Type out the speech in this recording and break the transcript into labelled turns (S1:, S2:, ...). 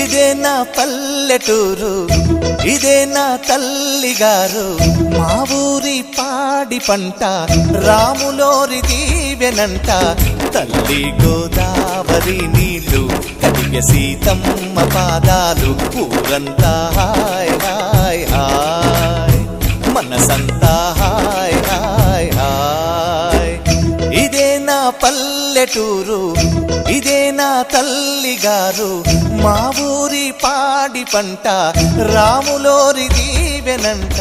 S1: ఇదే నా పల్లెటూరు, ఇదే నా తల్లిగారు, మా ఊరి పాడి పంట రాములోరి దీవెనంట. తల్లి గోదావరి నీళ్ళు కడిగే సీతమ్మ పాదాలు, ఊరంతా హాయ్ హాయ్ హాయ్, మనసంతా హాయ్ హాయ్ హాయ్. ఇదే నా పల్లెటూరు, ఇదే నా తల్లిగారు, మా ఊరి పాడి పంట రాములోరి దీవెనంట.